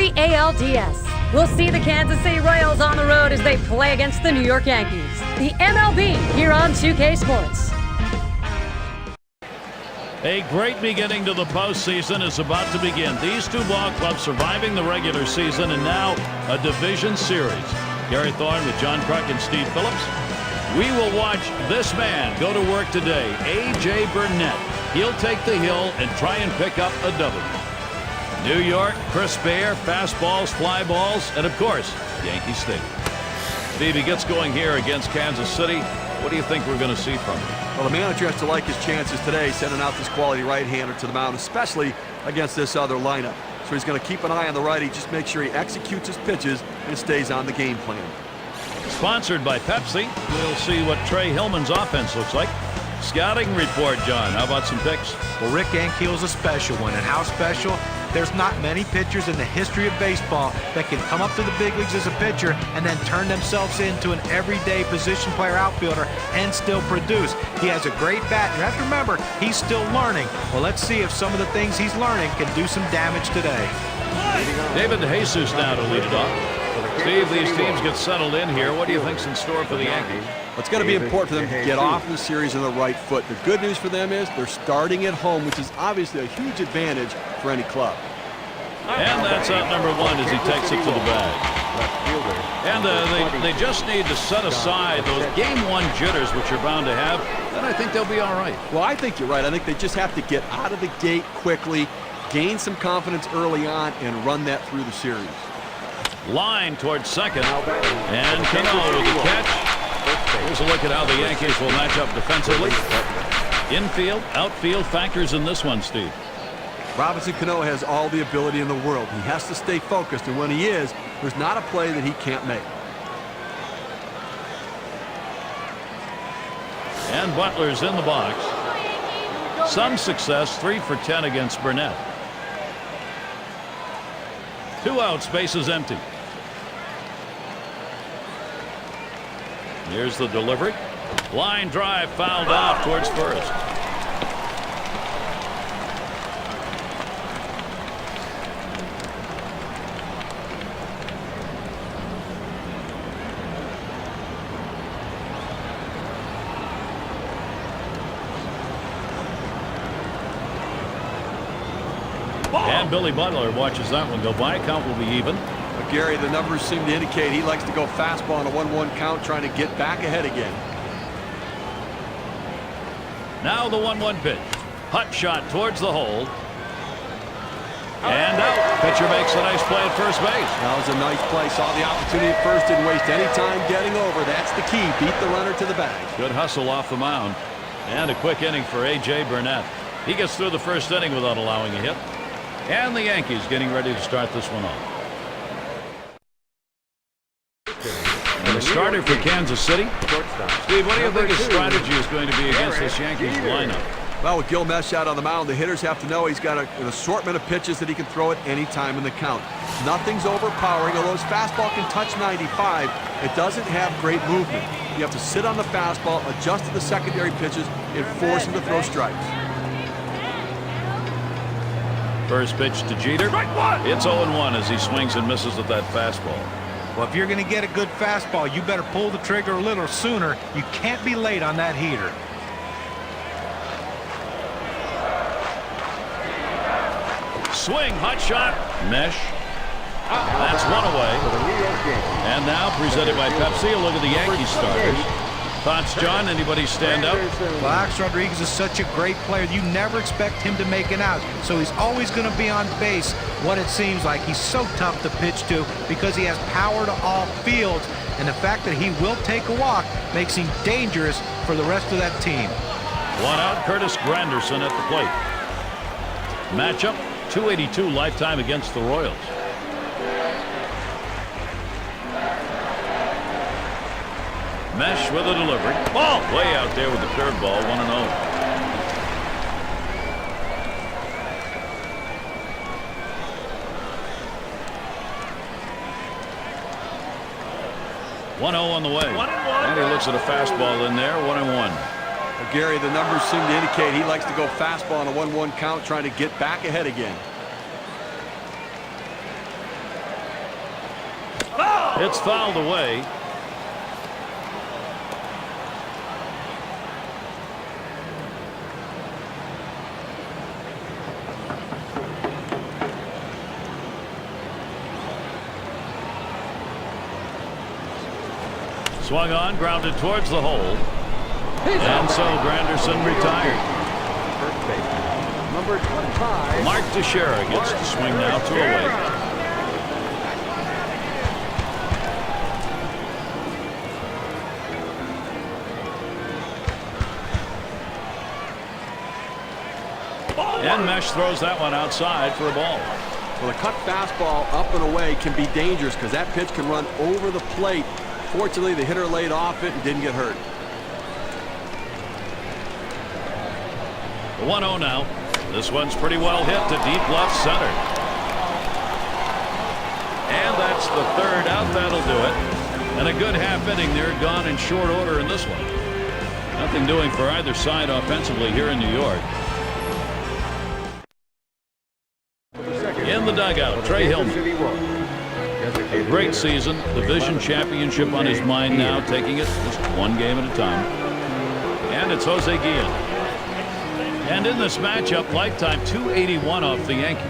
the ALDS. We'll see the Kansas City Royals on the road as they play against the New York Yankees. The MLB here on 2K Sports. A great beginning to the postseason is about to begin. These two ball clubs surviving the regular season and now a division series. Gary Thorne with John Kruk and Steve Phillips. We will watch this man go to work today, A.J. Burnett. He'll take the hill and try and pick up a W. New York, crisp air, fastballs, fly balls, and of course, Yankee Stadium. Steve, he gets going here against Kansas City. What do you think we're going to see from him? Well, the manager has to like his chances today, sending out this quality right-hander to the mound, especially against this other lineup. So he's going to keep an eye on the righty, just make sure he executes his pitches and stays on the game plan. Sponsored by Pepsi. We'll see what Trey Hillman's offense looks like. Scouting report, John. How about some picks? Well, Rick Ankiel's a special one, and how special? There's not many pitchers in the history of baseball that can come up to the big leagues as a pitcher and then turn themselves into an everyday position player outfielder and still produce. He has a great bat. You have to remember, he's still learning. Well, let's see if some of the things he's learning can do some damage today. David DeJesus now to lead it off. Steve, these teams get settled in here. What do you think's in store for the Yankees? Well, it's going to be important for them to get off the series on the right foot. The good news for them is they're starting at home, which is obviously a huge advantage for any club. And that's out number one as he takes it to the bag. And they just need to set aside those game one jitters, which you're bound to have, and I think they'll be all right. Well, I think you're right. I think they just have to get out of the gate quickly, gain some confidence early on, and run that through the series. Line towards second, and Cano with the catch. Here's a look at how the Yankees will match up defensively. Infield, outfield factors in this one, Steve. Robinson Cano has all the ability in the world. He has to stay focused, and when he is, there's not a play that he can't make. And Butler's in the box. Some success, 3 for 10 against Burnett. 2 outs, bases empty. Here's the delivery. Line drive fouled off towards first. And Billy Butler watches that one go by. Count will be even. Gary, the numbers seem to indicate he likes to go fastball on a 1-1 count, trying to get back ahead again. Now the 1-1 pitch. Hut shot towards the hole. And out. Pitcher makes a nice play at first base. That was a nice play. Saw the opportunity at first, didn't waste any time getting over. That's the key. Beat the runner to the bag. Good hustle off the mound. And a quick inning for A.J. Burnett. He gets through the first inning without allowing a hit. And the Yankees getting ready to start this one off. And the starter for Kansas City. Steve, what do you think his strategy is going to be against this Yankees lineup? Well, with Gil Mesh out on the mound, the hitters have to know he's got an assortment of pitches that he can throw at any time in the count. Nothing's overpowering. Although his fastball can touch 95, it doesn't have great movement. You have to sit on the fastball, adjust to the secondary pitches, and force him to throw strikes. First pitch to Jeter. It's 0-1 as he swings and misses with that fastball. Well, if you're going to get a good fastball, you better pull the trigger a little sooner. You can't be late on that heater. Swing, hot shot, Mesh. That's one away. And now presented by Pepsi, a look at the Yankees starters. Thoughts, John? Anybody stand out? Well, Alex Rodriguez is such a great player. You never expect him to make an out. So he's always going to be on base. What it seems like, he's so tough to pitch to because he has power to all fields. And the fact that he will take a walk makes him dangerous for the rest of that team. One out, Curtis Granderson at the plate. Matchup, 282 lifetime against the Royals. Mesh with a delivery. Ball way out there with the curveball, 1-0. On the way. And he looks at a fastball in there, 1-1. Well, Gary, the numbers seem to indicate he likes to go fastball on a 1-1 count, trying to get back ahead again. It's fouled away. Swung on, grounded towards the hole. And so Granderson retired. First baseman, number 25. Mark Teixeira gets to swing now to a wait. And Mesh throws that one outside for a ball. Well, a cut fastball up and away can be dangerous because that pitch can run over the plate. Fortunately, the hitter laid off it and didn't get hurt. 1-0 now. This one's pretty well hit to deep left center. And that's the third out. That'll do it. And a good half inning there, gone in short order in this one. Nothing doing for either side offensively here in New York. In the dugout, Trey Hillman. A great season, division championship on his mind now, taking it just one game at a time. And it's Jose Guillen. And in this matchup, lifetime 281 off the Yankees.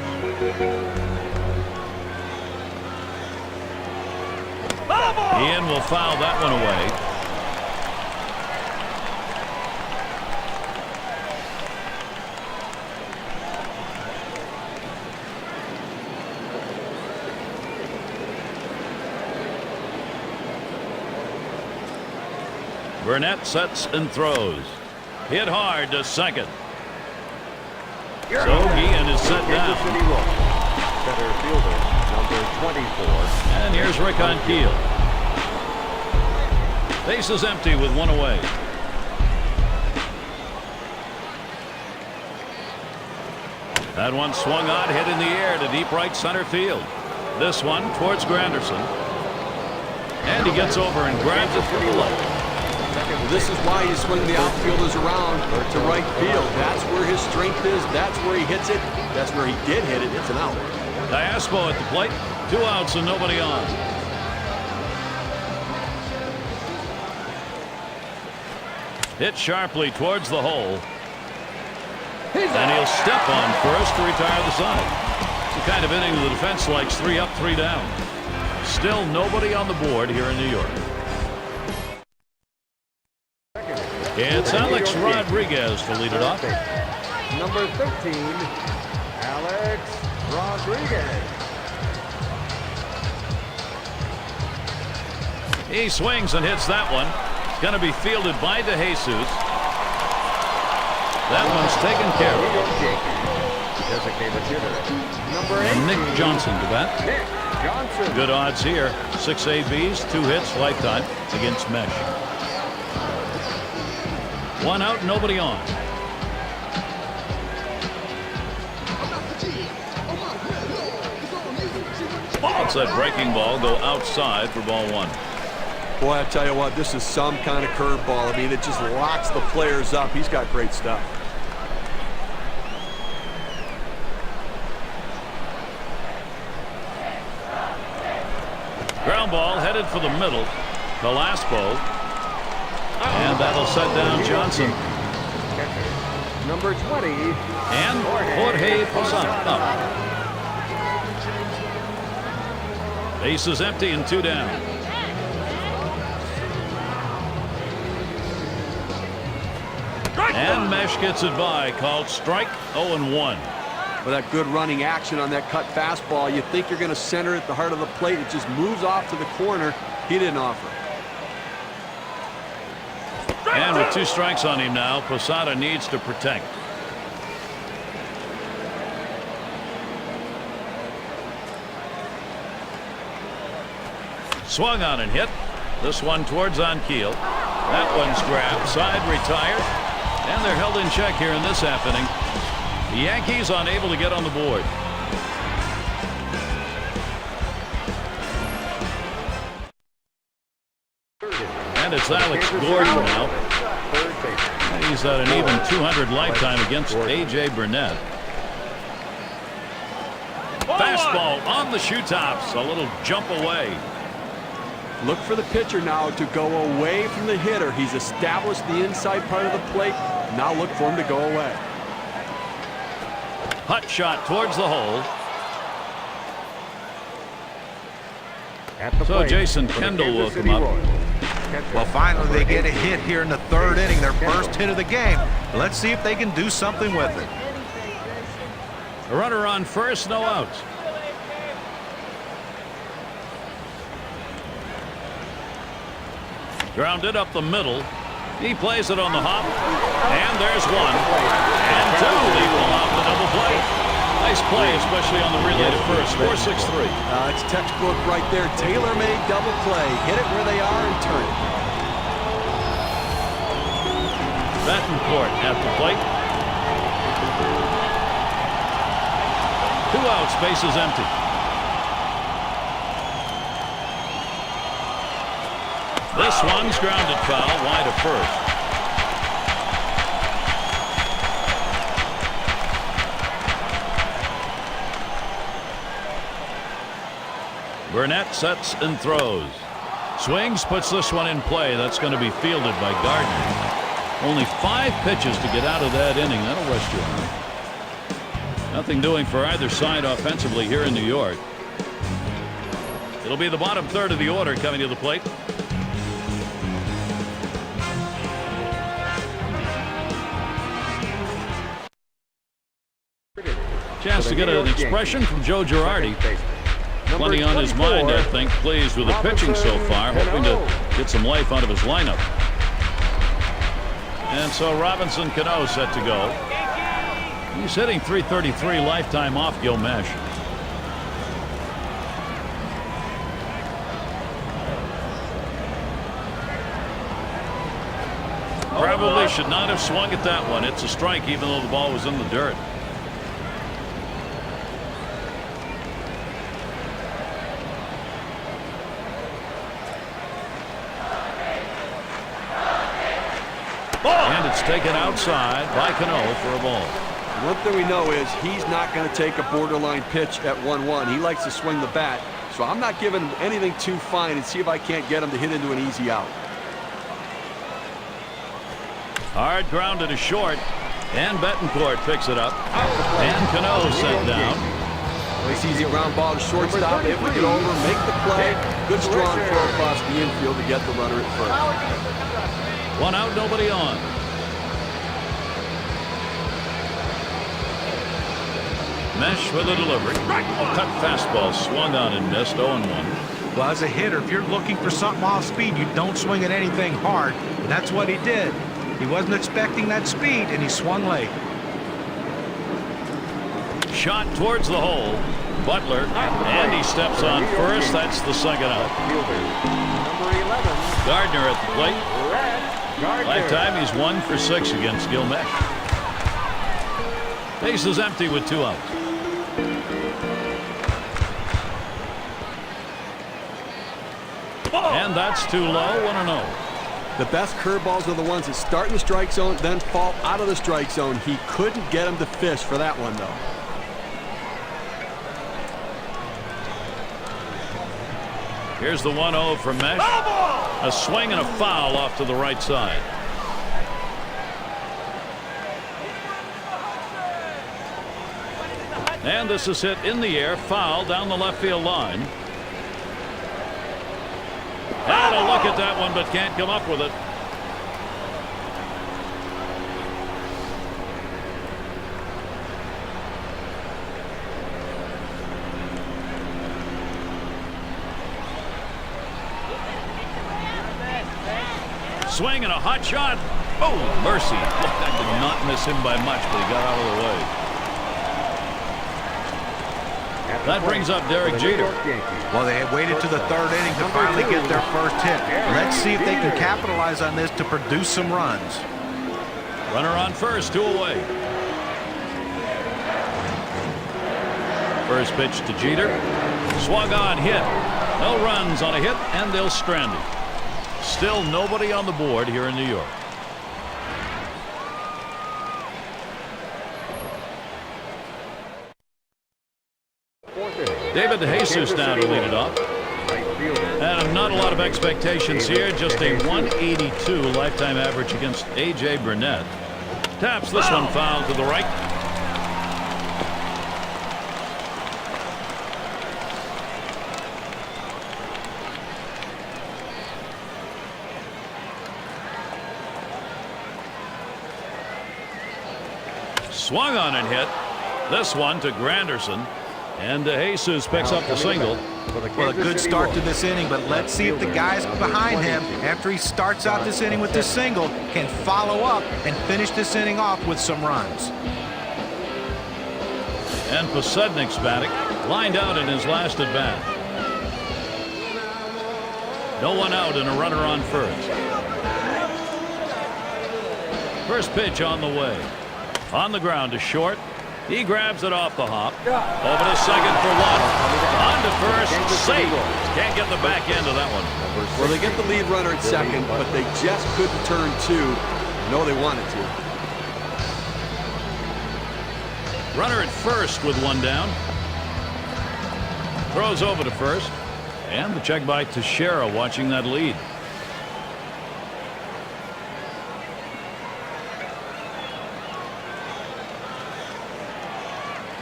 Ian will foul that one away. Burnett sets and throws. Hit hard to second. So Guillen is set down. Center fielder, number 24. And here's Rick on Keel. Base is empty with one away. That one swung on, hit in the air to deep right center field. This one towards Granderson. And he gets over and grabs it from the left. This is why you swing the outfielders around to right field. That's where his strength is. That's where he hits it. That's where he did hit it. It's an out. Diaspo at the plate. 2 outs and nobody on. Hit sharply towards the hole. And he'll step on first to retire the side. It's the kind of inning the defense likes. 3 up, 3 down. Still nobody on the board here in New York. It's Alex Rodriguez to lead it off. Number 13, Alex Rodriguez. He swings and hits that one. Going to be fielded by DeJesus. That one's taken care of. Designated hitter, number 8. And Nick Johnson to bat. Nick Johnson. Good odds here. 6 ABs, 2 hits lifetime against Mesh. 1 out, nobody on. Let's that breaking ball go outside for ball 1. Boy, I tell you what, this is some kind of curveball. I mean, it just locks the players up. He's got great stuff. Ground ball headed for the middle. Velasco. And that'll set down Johnson. Number 20. And Jorge Posada up. Base is empty and 2 down. And Mesh gets it by. Called strike. 0-1. With that good running action on that cut fastball, you think you're going to center it at the heart of the plate. It just moves off to the corner. He didn't offer. And with 2 strikes on him now, Posada needs to protect. Swung on and hit. This one towards Keel. That one's grabbed. Side retired. And they're held in check here in this half inning. The Yankees unable to get on the board. And it's Alex Gordon now. He's at an even 200 lifetime against A.J. Burnett. Fastball on the shoe tops. A little jump away. Look for the pitcher now to go away from the hitter. He's established the inside part of the plate. Now look for him to go away. Hot shot towards the hole. So Jason Kendall will come up. Well, finally they get a hit here in the third inning, their first hit of the game. Let's see if they can do something with it. A runner on first, no outs. Grounded up the middle. He plays it on the hop. And there's one. And two. Leave him off the double play. Nice play, especially on the relay to first. 4-6-3. It's textbook right there. Tailor-made double play. Hit it where they are and turn it. Betancourt at the plate. 2 outs, bases empty. This one's grounded foul, wide of first. Burnett sets and throws. Swings, puts this one in play. That's going to be fielded by Gardner. Only 5 pitches to get out of that inning. That'll rest you on. Nothing doing for either side offensively here in New York. It'll be the bottom third of the order coming to the plate. Chance to get an expression from Joe Girardi. Plenty on his mind, I think. Pleased with the pitching so far, hoping to get some life out of his lineup. And so Robinson Cano set to go. He's hitting .333 lifetime off Gilgamesh. Probably should not have swung at that one. It's a strike even though the ball was in the dirt. And it's taken outside by Cano for a ball. One thing we know is he's not going to take a borderline pitch at 1-1. He likes to swing the bat, so I'm not giving him anything too fine and see if I can't get him to hit into an easy out. Hard grounded to short, and Betancourt picks it up, and Cano sent down. Nice easy ground ball to shortstop. Able to get over, make the play. Good strong throw across the infield to get the runner at first. 1 out, nobody on. Mesh with a delivery. A cut fastball swung on and missed. 0-1. Well, as a hitter, if you're looking for something off speed, you don't swing at anything hard. And that's what he did. He wasn't expecting that speed, and he swung late. Shot towards the hole. Butler, and he steps on first. That's the second out. Number 11. Gardner at the plate. Lifetime, he's 1 for 6 against Gilgamesh. Base is empty with 2 outs. And that's too low. 1-0. The best curveballs are the ones that start in the strike zone, then fall out of the strike zone. He couldn't get him to fish for that one, though. Here's the 1-0 from Mesh. A swing and a foul off to the right side. And this is hit in the air, foul down the left field line. Had a look at that one, but can't come up with it. Swing and a hot shot. Oh, mercy. That did not miss him by much, but he got out of the way. That brings up Derek Jeter. Well, they had waited to the third inning to finally get their first hit. Let's see if they can capitalize on this to produce some runs. Runner on first, 2 away. First pitch to Jeter. Swung on, hit. No runs on a hit, and they'll strand it. Still nobody on the board here in New York. David Jesus now to lead it off. And not a lot of expectations here. Just a 182 lifetime average against A.J. Burnett. Taps this one foul to the right. Swung on and hit. This one to Granderson. And Jesus picks up the single. Well, a good start to this inning, but let's see if the guys behind him, after he starts out this inning with this single, can follow up and finish this inning off with some runs. And Posednik's batting, lined out in his last at bat. No one out and a runner on first. First pitch on the way. On the ground to short. He grabs it off the hop. Over to second for one. On to first. Safe. Can't get the back end of that one. Well, they get the lead runner at second, but they just couldn't turn two. I know they wanted to. Runner at first with one down. Throws over to first. And the check by Teixeira watching that lead.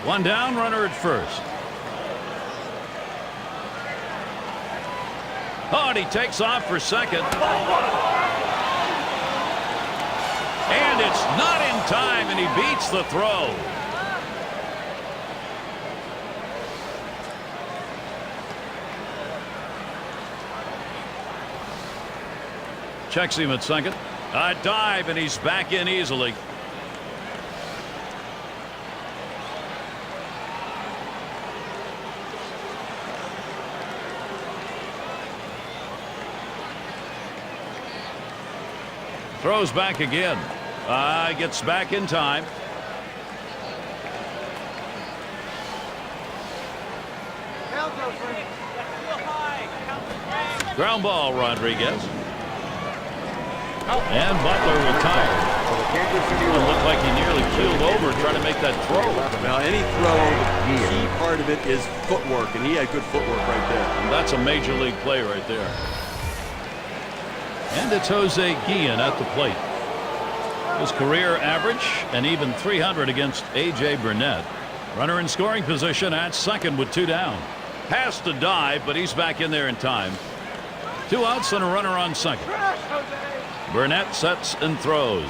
One down, runner at first. Oh, and he takes off for second. And it's not in time, and he beats the throw. Checks him at second. A dive, and he's back in easily. Throws back again. Gets back in time. Ground ball, Rodriguez. And Butler retired. It looked like he nearly keeled over trying to make that throw. Now, any throw, the key part of it is footwork, and he had good footwork right there. And that's a major league play right there. And it's Jose Guillen at the plate. His career average, an even 300 against A.J. Burnett. Runner in scoring position at second with two down. Has to dive, but he's back in there in time. Two outs and a runner on second. Burnett sets and throws.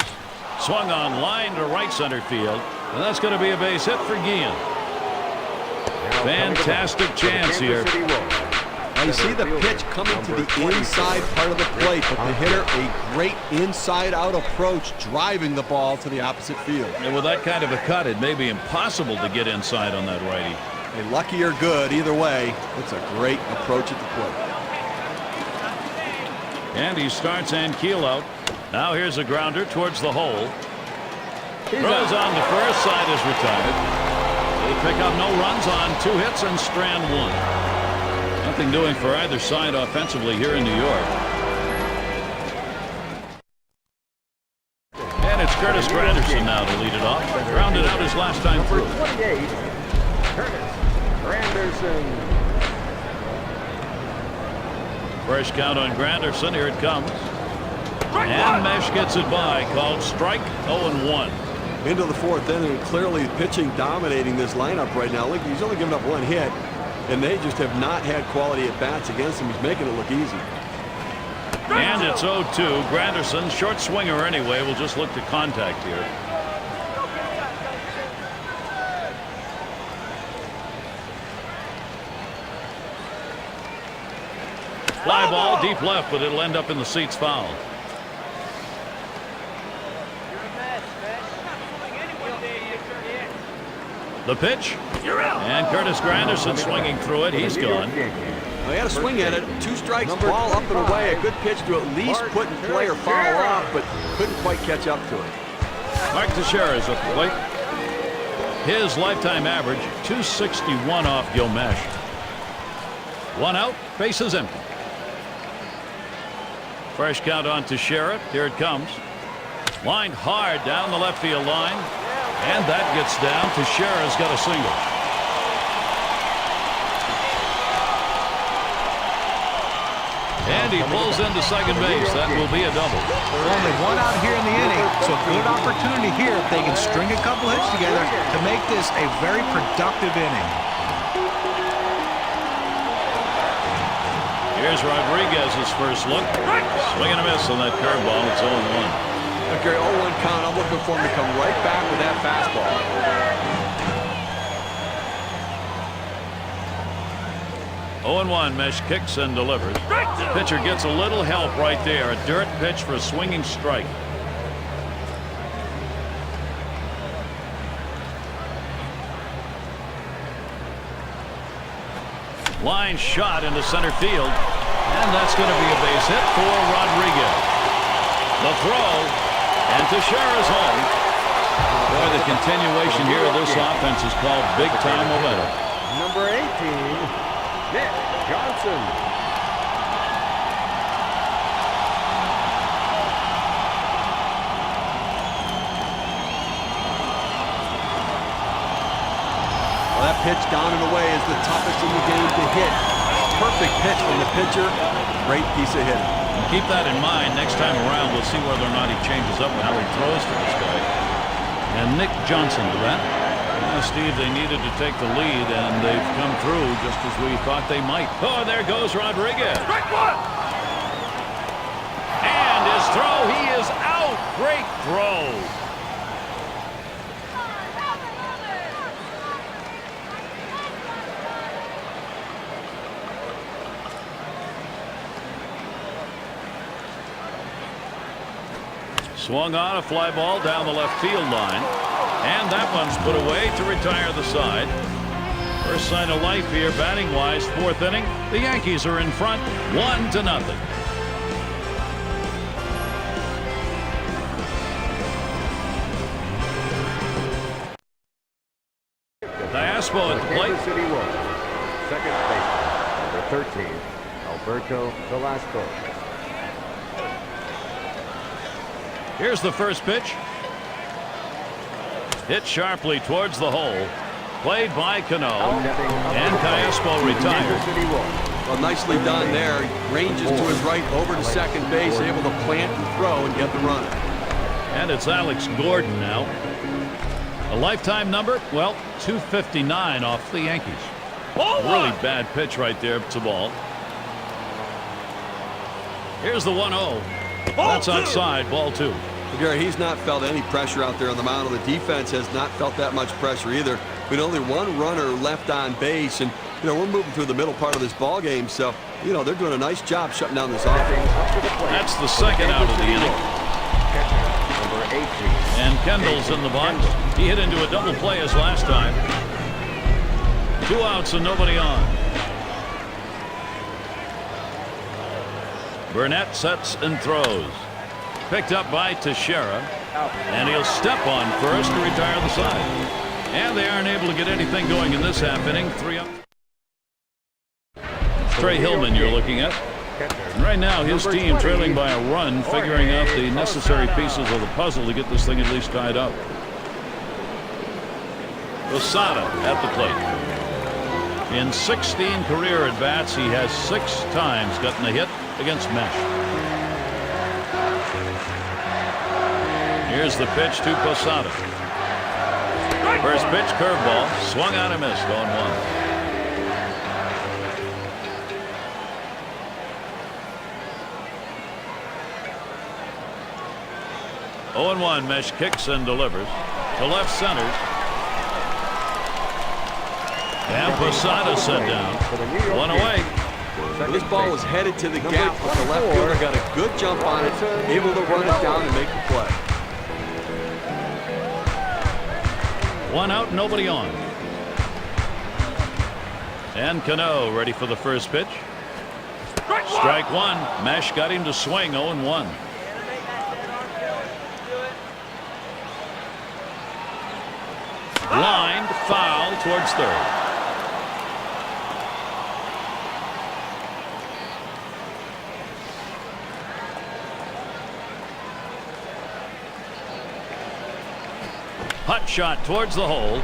Swung on line to right center field. And that's going to be a base hit for Guillen. Fantastic chance here. Now you see the pitch coming to the inside part of the plate, but the hitter, a great inside-out approach, driving the ball to the opposite field. And with that kind of a cut, it may be impossible to get inside on that righty. Hey, lucky or good, either way, it's a great approach at the plate. And he starts and keel out. Now here's a grounder towards the hole. Throws on the first side is retired. They pick up no runs on two hits and strand one. Nothing doing for either side offensively here in New York. And it's Curtis Granderson now to lead it off. Grounded out his last time through. 28, Curtis Granderson. Fresh count on Granderson. Here it comes. And Mesh gets it by. Called strike. 0-1. Into the fourth inning, clearly pitching dominating this lineup right now. Look, he's only given up one hit. And they just have not had quality at-bats against him. He's making it look easy. And it's 0-2. Granderson, short swinger anyway, will just look to contact here. Fly ball deep left, but it'll end up in the seats foul. The pitch. And Curtis Granderson swinging through it. He's gone. Well, he had a swing at it. 2 strikes, ball up and away. A good pitch to at least put in play or foul off, but couldn't quite catch up to it. Mark Teixeira is up the plate. His lifetime average, 261 off Gilmesh. One out, bases empty. Fresh count on Teixeira. Here it comes. Lined hard down the left field line. And that gets down. Teixeira's got a single. And he pulls into second base. That will be a double. Only one out here in the inning, so a good opportunity here if they can string a couple hits together to make this a very productive inning. Here's Rodriguez's first look. Swing and a miss on that curveball. It's 0-1. Okay, 0-1 count. I'm looking for him to come right back with that fastball. 0-1, Mesh kicks and delivers. Pitcher gets a little help right there. A dirt pitch for a swinging strike. Line shot into center field. And that's going to be a base hit for Rodriguez. The throw, and Teixeira's home. Boy, the continuation here of this offense is called big-time momentum. Number 18, Nick Johnson. Well, that pitch down and away is the toughest in the game to hit. Perfect pitch from the pitcher. Great piece of hitting. And keep that in mind. Next time around, we'll see whether or not he changes up how he throws to this guy. And Nick Johnson to that. Steve, they needed to take the lead, and they've come through just as we thought they might. Oh, there goes Rodriguez. Strike one. And his throw, he is out. Great throw. Swung on a fly ball down the left field line. And that one's put away to retire the side. First sign of life here, batting-wise, fourth inning. The Yankees are in front, 1-0. Diaspo at the plate. Kansas City Royals. Second baseman, number 13, Alberto Velasco. Here's the first pitch. Hit sharply towards the hole. Played by Cano. And Diaspo retired. Well, nicely done there. Ranges to his right over to second base, able to plant and throw and get the runner. And it's Alex Gordon now. A lifetime number, well, 259 off the Yankees. Really bad pitch right there. It's a ball. Here's the 1-0. That's outside, ball 2. Gary, he's not felt any pressure out there on the mound. The defense has not felt that much pressure either. With only one runner left on base, and we're moving through the middle part of this ball game, so they're doing a nice job shutting down this offense. That's the second out of the inning. Number 18. And Kendall's in the box. He hit into a double play as last time. 2 outs and nobody on. Burnett sets and throws. Picked up by Teixeira. And he'll step on first to retire the side. And they aren't able to get anything going in this half inning. 3 up. Trey Hillman you're looking at. And right now his team trailing by a run, figuring out the necessary pieces of the puzzle to get this thing at least tied up. Posada at the plate. In 16 career at-bats, he has 6 times gotten a hit against Mesh. Here's the pitch to Posada. First pitch, curveball, swung out and missed, 0-1. Mesh kicks and delivers to left center. And Posada set down. 1 away. This ball was headed to the gap, but the left fielder got a good jump on it, able to run it down and make the play. 1 out, nobody on. And Cano ready for the first pitch. Strike 1. Mesh got him to swing, 0-1. Lined foul towards third. Hot shot towards the hole.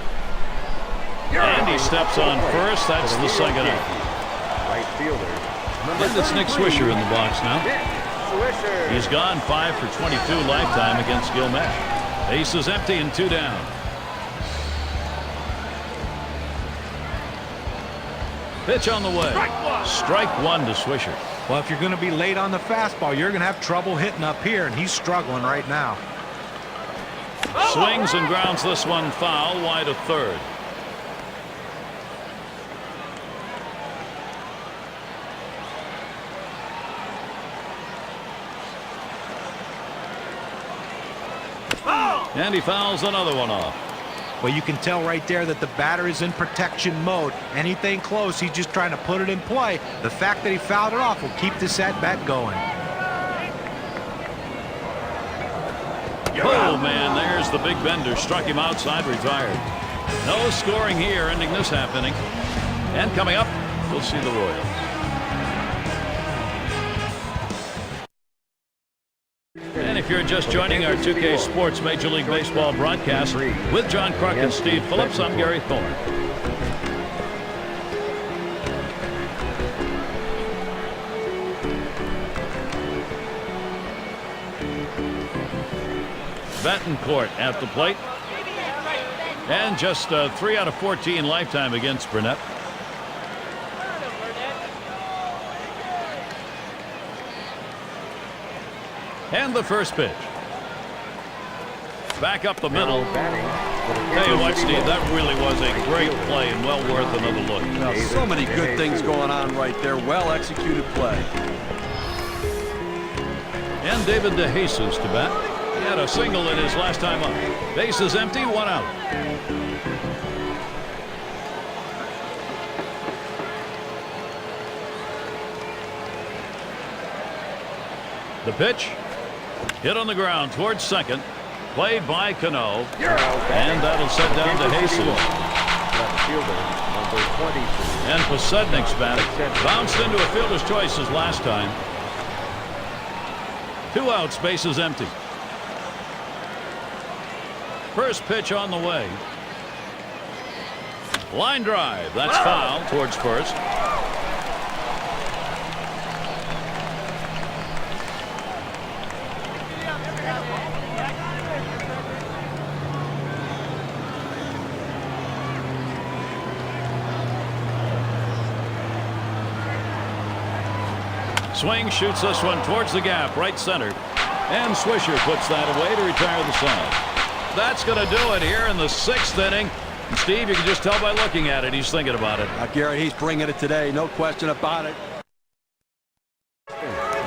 And he steps on first. That's the second out. Right fielder, And it's Nick Swisher in the box now. Swisher. He's gone 5 for 22 lifetime against Gilmet. Base is empty and 2 down. Pitch on the way. Strike one to Swisher. Well, if you're going to be late on the fastball, you're going to have trouble hitting up here, and he's struggling right now. Swings and grounds this one foul, wide of third. And he fouls another one off. Well, you can tell right there that the batter is in protection mode. Anything close, he's just trying to put it in play. The fact that he fouled it off will keep this at-bat going. Oh, man, there's the big bender. Struck him outside, retired. No scoring here, ending this half inning. And coming up, we'll see the Royals. And if you're just joining our 2K Sports Major League Baseball broadcast with John Kruk and Steve Phillips, I'm Gary Thorne. Betancourt at the plate. And just 3 out of 14 lifetime against Burnett. And the first pitch. Back up the middle. Tell you what, Steve, that really was a great play and well worth another look. Well, so many good things going on right there. Well executed play. And David DeJesus to bat. He had a single in his last time up. Base is empty, 1 out. The pitch. Hit on the ground towards second. Played by Cano. And that'll set down DeJesus. And Posednik's batting. Bounced into a fielder's choice as last time. 2 outs, base is empty. First pitch on the way. Line drive. That's foul towards first. Swing, shoots this one towards the gap, right center. And Swisher puts that away to retire the side. That's going to do it here in the 6th inning. And Steve, you can just tell by looking at it, he's thinking about it. Garrett, he's bringing it today, no question about it.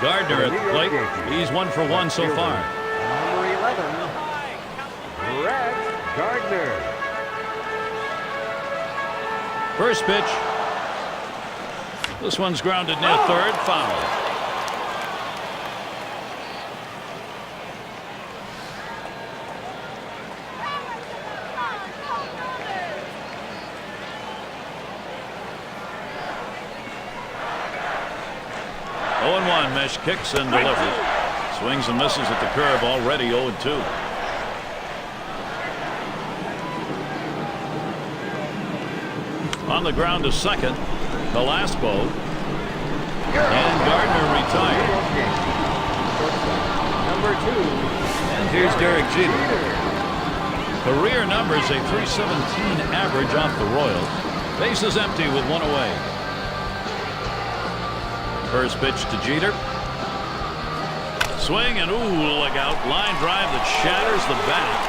Gardner at the plate. He's 1 for 1 so far. Number 11, Brett Gardner. First pitch. This one's grounded near third, foul. Mesh kicks and delivers. Swings and misses at the curve, already 0-2. On the ground to second, Velasco. And Gardner retired. Number 2. And here's Derek Jeter. Career numbers, a .317 average off the Royals. Base is empty with 1 away. First pitch to Jeter. Swing and ooh, look out. Line drive that shatters the bat.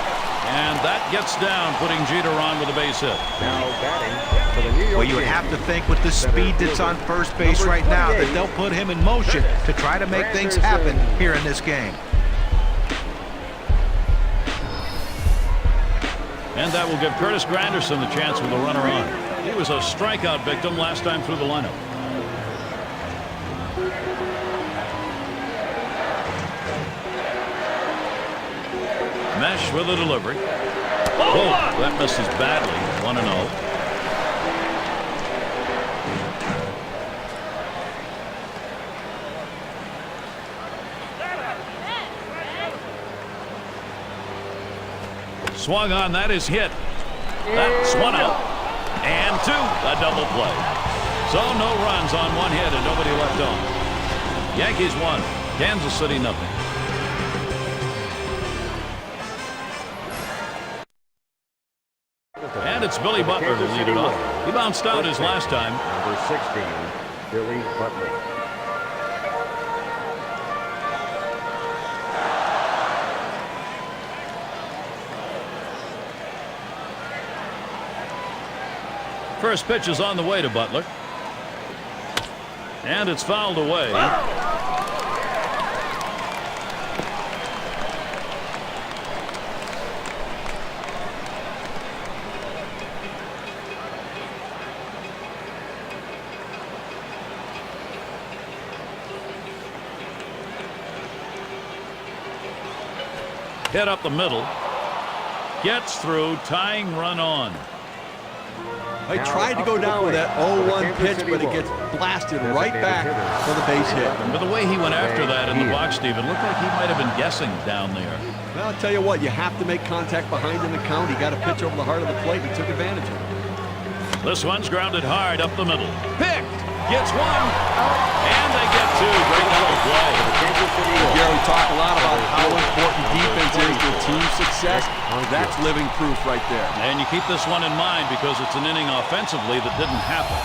And that gets down, putting Jeter on with a base hit. Now batting for the New York Well, you would have to think with the speed that's on first base right now that they'll put him in motion to try to make things happen here in this game. And that will give Curtis Granderson the chance with a runner on. He was a strikeout victim last time through the lineup. Mesh with a delivery. Oh, that misses badly. 1-0. Swung on, that is hit. That's 1 out. And 2, a double play. So no runs on one hit and nobody left on. Yankees won. Kansas City nothing. And it's Billy Butler to lead it off. He bounced out his last time. Number 16, Billy Butler. First pitch is on the way to Butler. And it's fouled away. Hit up the middle. Gets through, tying run on. I tried to go down with that 0-1 pitch, but it gets blasted right back for the base hit. But the way he went after that in the box, Steve, it looked like he might have been guessing down there. Well, I'll tell you what, you have to make contact behind in the count. He got a pitch over the heart of the plate. He took advantage of it. This one's grounded hard up the middle. Picked. Gets one. And they get two. Great little play. Gary, we talk a lot about how important defense is to team success. That's living proof right there. And you keep this one in mind because it's an inning offensively that didn't happen.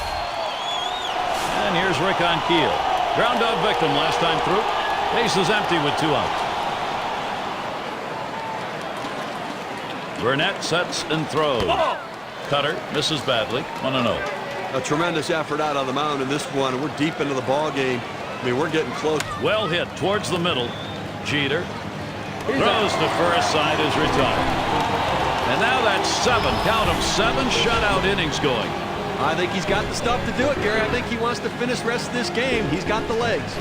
And here's Rick on Keel. Ground out victim last time through. Base is empty with 2 outs. Burnett sets and throws. Cutter misses badly. 1-0. A tremendous effort out on the mound in this one. We're deep into the ball game. I mean, we're getting close. Well hit towards the middle. Jeter throws to first. Side is retired. And now that's 7. Count them, 7 shutout innings going. I think he's got the stuff to do it, Gary. I think he wants to finish the rest of this game. He's got the legs.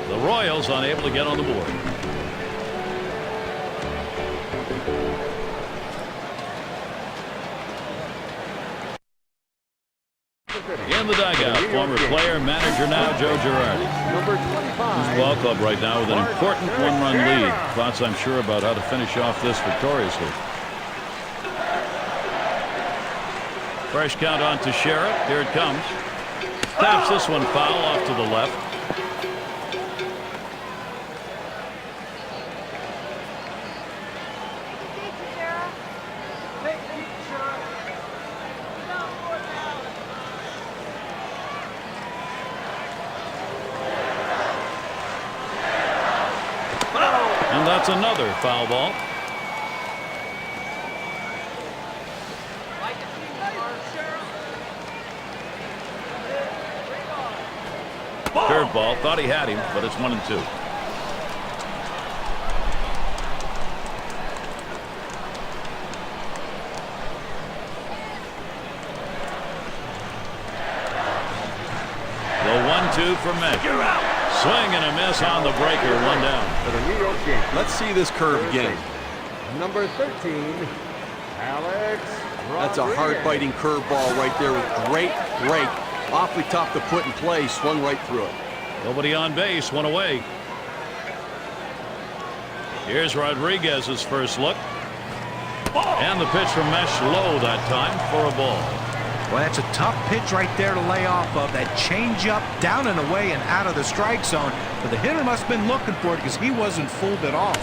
The Royals unable to get on the board. In the dugout, former player, manager now, Joe Girardi. Number 25. His ball club right now with an important 1-run lead. Thoughts, I'm sure, about how to finish off this victoriously. Fresh count on to Sheriff. Here it comes. Taps this one foul off to the left. And that's another foul ball. Curveball, thought he had him, but it's 1-2. The 1-2 for Metz. Swing and a miss on the breaker, 1 down. For the New York Yankees. Let's see this curve again. Number 13, Alex That's a hard-biting curveball right there with great break. Awfully tough to put in play. Swung right through it. Nobody on base, 1 away. Here's Rodriguez's first look. And the pitch from Mesh low that time for a ball. Well, that's a tough pitch right there to lay off of. That changeup down and away and out of the strike zone. But the hitter must have been looking for it because he wasn't fooled at all.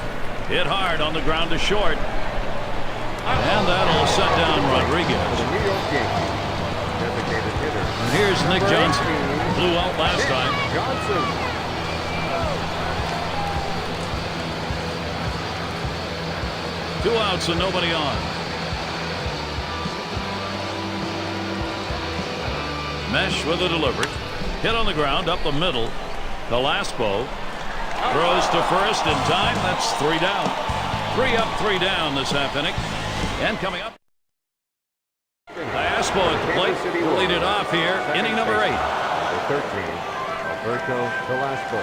Hit hard on the ground to short. And that'll set down Rodriguez. For the New York Yankees. Designated hitter. And here's Nick Johnson. Blew out last time. Johnson. 2 outs and nobody on. Mesh with a delivery. Hit on the ground up the middle. Velasco throws to first in time. That's 3 down. 3 up, 3 down this half inning. And coming up, Velasco at the plate. We'll lead it off here. Inning number 8. Number 13, Alberto Velasco.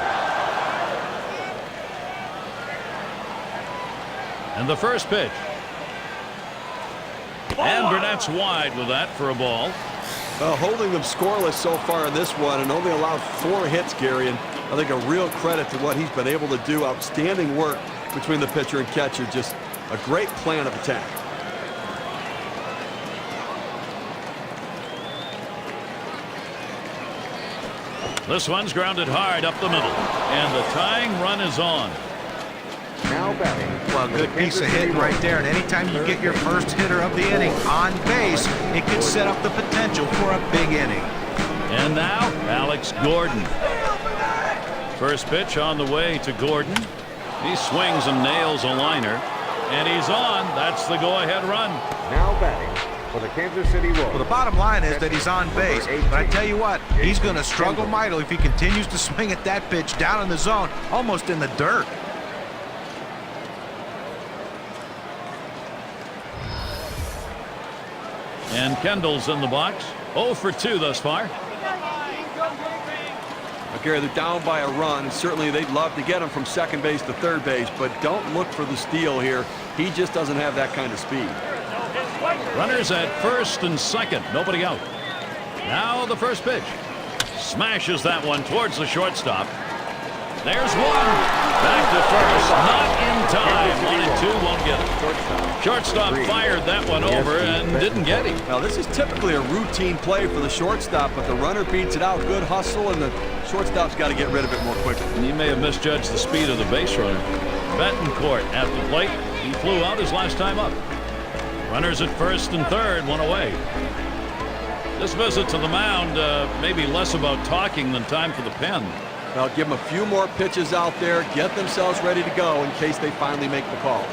And the first pitch. And Burnett's wide with that for a ball. Holding them scoreless so far in this one and only allowed 4 hits, Gary. And I think a real credit to what he's been able to do. Outstanding work between the pitcher and catcher. Just a great plan of attack. This one's grounded hard up the middle, and the tying run is on. Now batting. Well, good piece of hitting right there. And anytime you get your first hitter of the inning on base, it could set up the potential for a big inning. And now, Alex Gordon. First pitch on the way to Gordon. He swings and nails a liner. And he's on. That's the go-ahead run. Now batting for the Kansas City Royals. Well, the bottom line is that he's on base. But I tell you what, he's going to struggle mightily if he continues to swing at that pitch down in the zone, almost in the dirt. And Kendall's in the box. 0 for 2 thus far. Gary, they're down by a run. Certainly they'd love to get him from second base to third base, but don't look for the steal here. He just doesn't have that kind of speed. Runners at first and second. Nobody out. Now the first pitch. Smashes that one towards the shortstop. There's one. Back to first. Not in time. 1 and 2 won't get it. Shortstop fired that one over and didn't get him. Now this is typically a routine play for the shortstop, but the runner beats it out. Good hustle, and the shortstop's got to get rid of it more quickly. And he may have misjudged the speed of the base runner. Betancourt at the plate. He flew out his last time up. Runners at first and third, one away. This visit to the mound may be less about talking than time for the pen. Now give them a few more pitches out there, get themselves ready to go in case they finally make the call.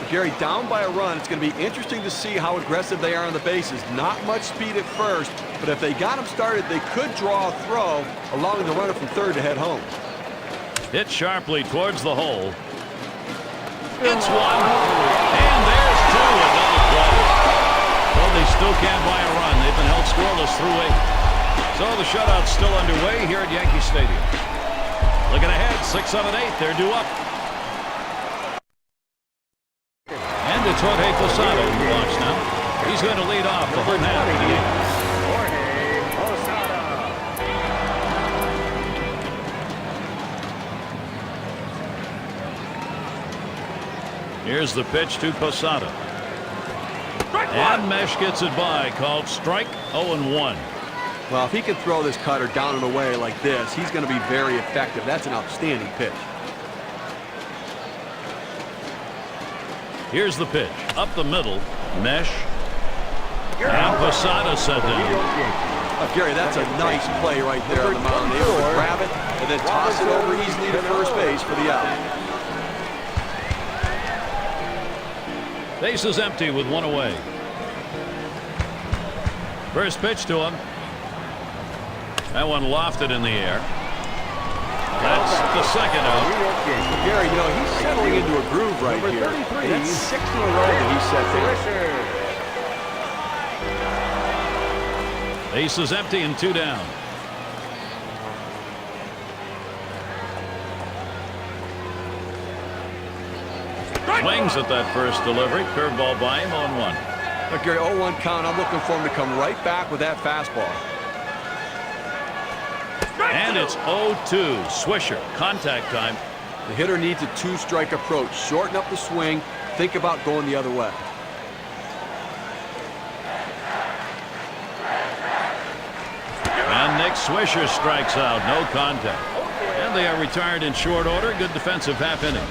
Gary, down by a run, it's going to be interesting to see how aggressive they are on the bases. Not much speed at first, but if they got them started, they could draw a throw, allowing the runner from third to head home. Hit sharply towards the hole. It's one, and there's two. Another play. Well, they still can't buy a run. They've been held scoreless through 8. So the shutout's still underway here at Yankee Stadium. Looking ahead, 6, 7, 8. They're due up. It's Jorge Posada in the box now. He's going to lead off the home half of the game. Here's the pitch to Posada. And Mesh gets it by, called strike. 0-1. Well, if he can throw this cutter down and away like this, he's going to be very effective. That's an outstanding pitch. Here's the pitch. Up the middle. Mesh. And Posada set down. Gary, that's a nice play right there on the mound. Able to grab it and then toss it over easily to first base for the out. Base is empty with 1 away. First pitch to him. That one lofted in the air. That's the second out. Gary, you know, he's settling into a groove right here. And that's 6 in a row that he's set down. Base is empty and 2 down. Swings at that first delivery. Curveball by him on 1. But Gary, 0-1 count. I'm looking for him to come right back with that fastball. And it's 0-2. Swisher. Contact time. The hitter needs a 2-strike approach. Shorten up the swing. Think about going the other way. And Nick Swisher strikes out. No contact. And they are retired in short order. Good defensive half inning.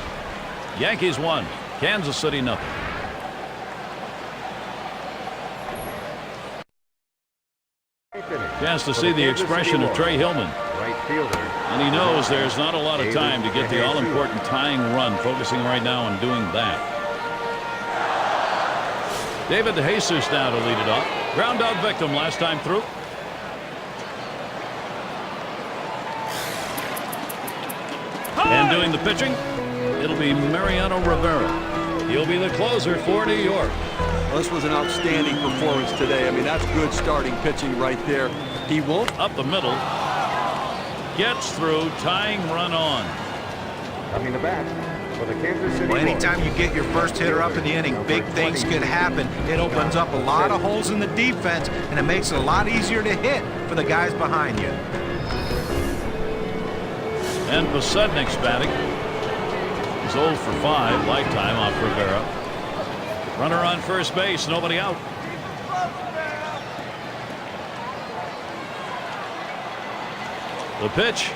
Yankees 1. Kansas City 0. Chance to see the expression of Trey Hillman. And he knows there's not a lot of time to get the all-important tying run, focusing right now on doing that. David DeJesus now to lead it off. Ground out victim last time through. And doing the pitching, it'll be Mariano Rivera. He'll be the closer for New York. Well, this was an outstanding performance today. I mean, that's good starting pitching right there. He won't. Up the middle. Gets through. Tying run on. Coming to bat, for the Kansas City Well, Royals. anytime you get your first hitter up in the inning, big things can happen. It opens up a lot of holes in the defense, and it makes it a lot easier to hit for the guys behind you. And Posednik's batting. He's 0 for 5 lifetime off Rivera. Runner on first base, nobody out. The pitch.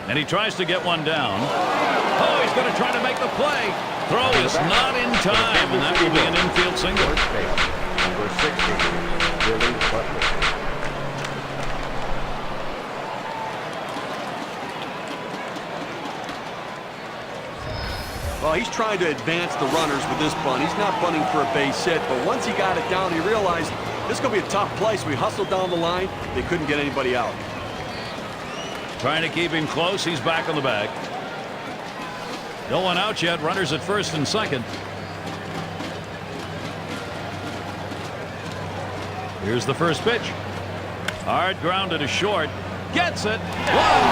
And he tries to get one down. Oh, he's going to try to make the play. Throw is not in time, and that will be an infield single. First base, number 60, Billy Butler. Well, he's trying to advance the runners with this bunt. He's not bunting for a base hit, but once he got it down, he realized this is going to be a tough play, so he hustled down the line. They couldn't get anybody out. Trying to keep him close. He's back on the bag. No one out yet. Runners at first and second. Here's the first pitch. Hard grounded to short. Gets it. One.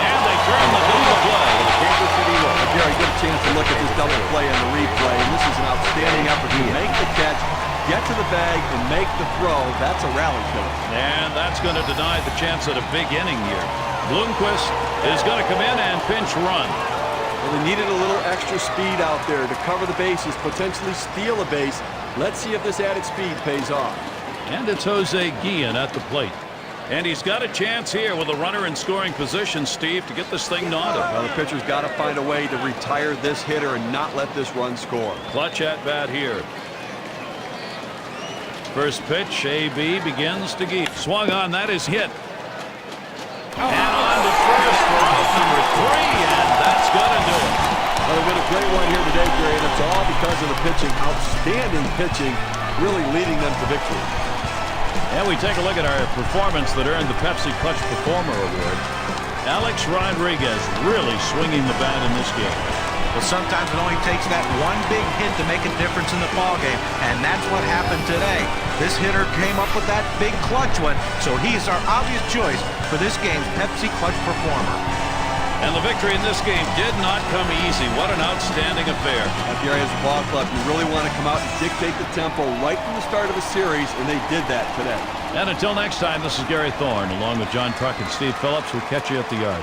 And they turn the double play. Kansas City Royals. Gary, get a chance to look at this double play on the replay, and this is an outstanding effort to make the catch, get to the bag, and make the throw. That's a rally killer. And that's going to deny the chance at a big inning here. Bloomquist is going to come in and pinch run. Well, they needed a little extra speed out there to cover the bases, potentially steal a base. Let's see if this added speed pays off. And it's Jose Guillen at the plate. And he's got a chance here with a runner in scoring position, Steve, to get this thing knotted. Well, the pitcher's got to find a way to retire this hitter and not let this run score. Clutch at bat here. First pitch, AB begins to Guillen. Swung on, that is hit. And on to first for out number 3, and that's going to do it. Well, they've been a great one here today, Gary, and it's all because of the pitching. Outstanding pitching, really leading them to victory. And we take a look at our performance that earned the Pepsi Clutch Performer Award. Alex Rodriguez really swinging the bat in this game. Well, sometimes it only takes that one big hit to make a difference in the ballgame, and that's what happened today. This hitter came up with that big clutch one, so he's our obvious choice for this game's Pepsi Clutch Performer. And the victory in this game did not come easy. What an outstanding affair. Gary, as a ball club, you really want to come out and dictate the tempo right from the start of a series, and they did that today. And until next time, this is Gary Thorne, along with John Truck and Steve Phillips. We'll catch you at the yard.